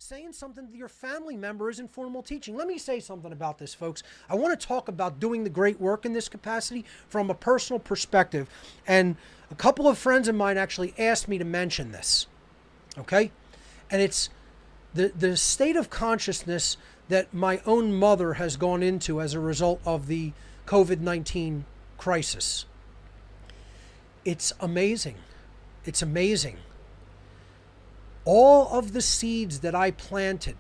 saying something to your family member isn't formal teaching. Let me say something about this, folks. I want to talk about doing the great work in this capacity from a personal perspective. And a couple of friends of mine actually asked me to mention this. Okay? And it's the state of consciousness that my own mother has gone into as a result of the COVID-19 crisis. It's amazing. It's amazing. All of the seeds that I planted,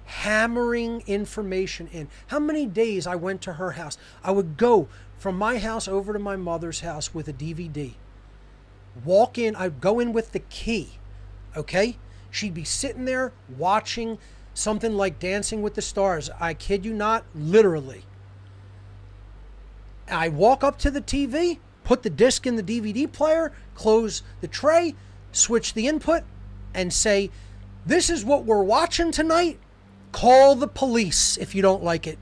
hammering information in. How many days I went to her house? I would go from my house over to my mother's house with a DVD. Walk in, I'd go in with the key, okay? She'd be sitting there watching something like Dancing with the Stars. I kid you not, literally. I walk up to the TV, put the disc in the DVD player, close the tray, switch the input, and say, this is what we're watching tonight. Call the police if you don't like it.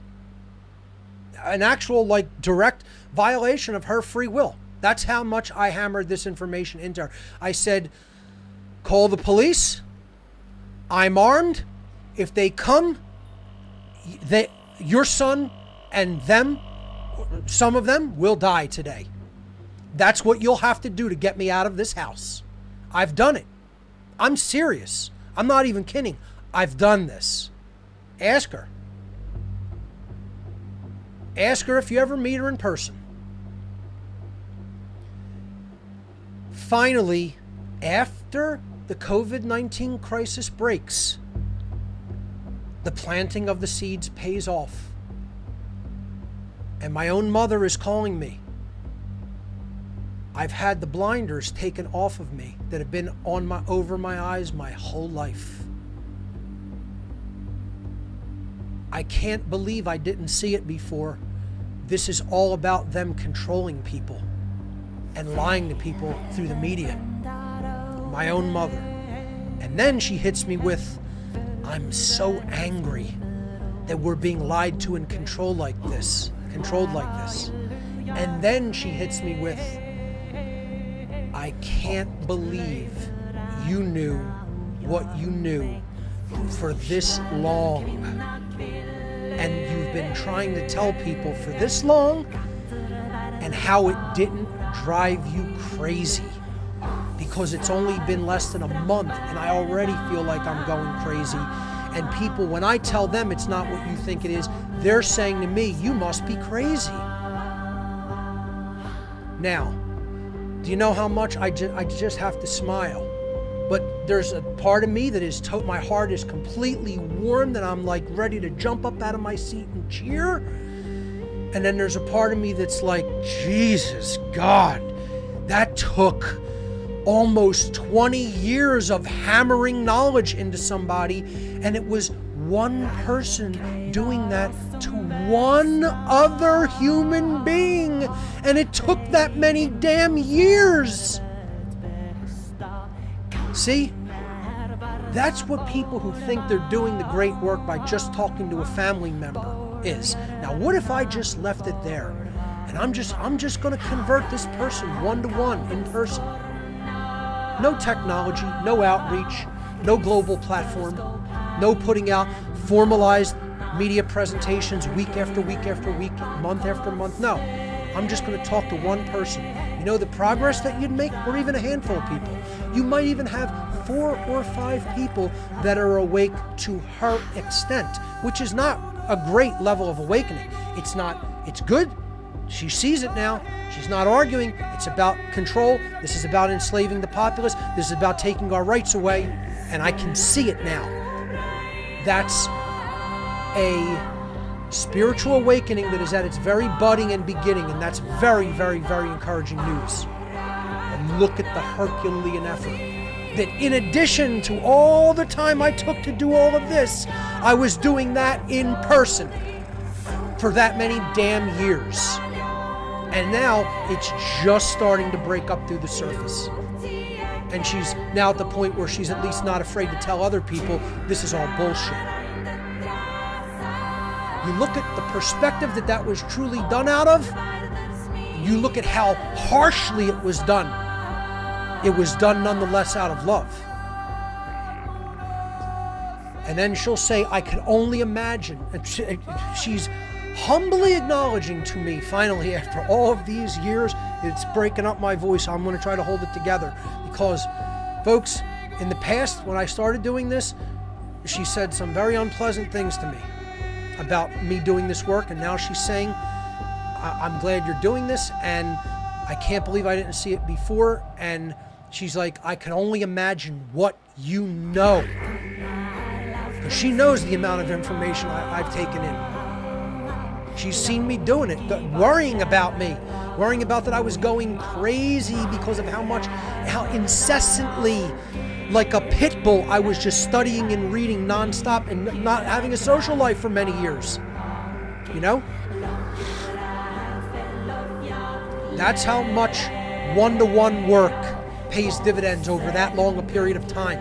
An actual, like, direct violation of her free will. That's how much I hammered this information into her. I said, call the police. I'm armed. If they come, your son and them, some of them, will die today. That's what you'll have to do to get me out of this house. I've done it. I'm serious. I'm not even kidding. I've done this. Ask her. Ask her if you ever meet her in person. Finally, after the COVID-19 crisis breaks, the planting of the seeds pays off. And my own mother is calling me. I've had the blinders taken off of me that have been over my eyes my whole life. I can't believe I didn't see it before. This is all about them controlling people and lying to people through the media. My own mother. And then she hits me with, I'm so angry that we're being lied to and controlled like this. And then she hits me with, I can't believe you knew what you knew for this long. And you've been trying to tell people for this long, and how it didn't drive you crazy. Because it's only been less than a month and I already feel like I'm going crazy. And people, when I tell them it's not what you think it is, they're saying to me, you must be crazy. Now, do you know how much I just have to smile? But there's a part of me that is, my heart is completely warm, that I'm like ready to jump up out of my seat and cheer. And then there's a part of me that's like, Jesus God, that took almost 20 years of hammering knowledge into somebody, and it was one person doing that to one other human being, and it took that many damn years. See? That's what people who think they're doing the great work by just talking to a family member is. Now, what if I just left it there, and I'm just going to convert this person one-to-one in person? No technology, no outreach, no global platform, no putting out formalized media presentations week after week after week, month after month. No, I'm just going to talk to one person. You know the progress that you'd make, or even a handful of people. You might even have 4 or 5 people that are awake to her extent, which is not a great level of awakening. It's good. She sees it now. She's not arguing. It's about control. This is about enslaving the populace. This is about taking our rights away. And I can see it now. That's a spiritual awakening that is at its very budding and beginning. And that's very, very, very encouraging news. And look at the Herculean effort. That in addition to all the time I took to do all of this, I was doing that in person for that many damn years. And now it's just starting to break up through the surface. And she's now at the point where she's at least not afraid to tell other people this is all bullshit. You look at the perspective that was truly done out of, you look at how harshly it was done. It was done nonetheless out of love. And then she'll say, I can only imagine. And she's humbly acknowledging to me, finally, after all of these years, it's breaking up my voice. I'm going to try to hold it together. Because, folks, in the past, when I started doing this, she said some very unpleasant things to me about me doing this work. And now she's saying, I'm glad you're doing this, and I can't believe I didn't see it before. And she's like, I can only imagine what you know. She knows the amount of information I've taken in. She's seen me doing it, worrying about me, worrying about that I was going crazy because of how incessantly, like a pit bull, I was just studying and reading nonstop and not having a social life for many years. You know? That's how much one-to-one work pays dividends over that long a period of time.